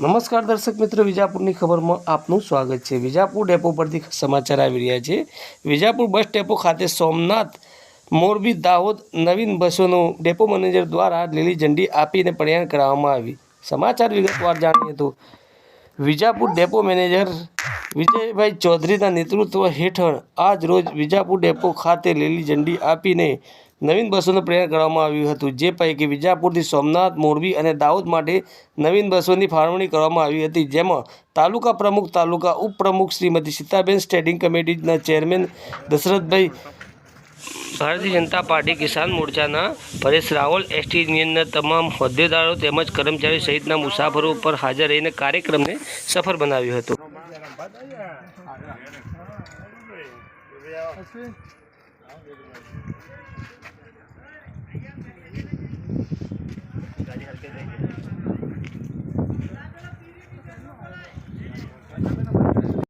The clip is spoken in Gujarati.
નમસ્કાર દર્શક મિત્રો, વિજાપુરની ખબરમાં આપનું સ્વાગત છે। વિજાપુર ડેપો પરથી સમાચાર આવી રહ્યા છે। વિજાપુર બસ ડેપો ખાતે સોમનાથ, મોરબી, દાહોદ નવીન બસોનું ડેપો મેનેજર દ્વારા લીલી ઝંડી આપીને પ્રયાણ કરવામાં આવી। સમાચાર વિગતવાર જાણીએ તો વિજાપુર ડેપો મેનેજર વિજયભાઈ ચૌધરીના નેતૃત્વ હેઠળ આજ રોજ વિજાપુર ડેપો ખાતે લીલી ઝંડી આપીને નવીન બસોનું પ્રયાણ કરવામાં આવ્યું હતું, જે પૈકી વિજાપુરથી સોમનાથ, મોરબી અને દાહોદ માટે નવીન બસોની ફાળવણી કરવામાં આવી હતી, જેમાં તાલુકા પ્રમુખ, તાલુકા ઉપપ્રમુખ શ્રીમતી સીતાબેન, સ્ટેન્ડિંગ કમિટીના ચેરમેન દશરથભાઈ, ભારતીય જનતા પાર્ટી કિસાન મોરચાના પરેશ રાવલ, એસટી યુનિયનના તમામ હોદ્દેદારો તેમજ કર્મચારીઓ સહિતના મુસાફરો પર હાજર રહીને કાર્યક્રમને સફળ બનાવ્યો હતો।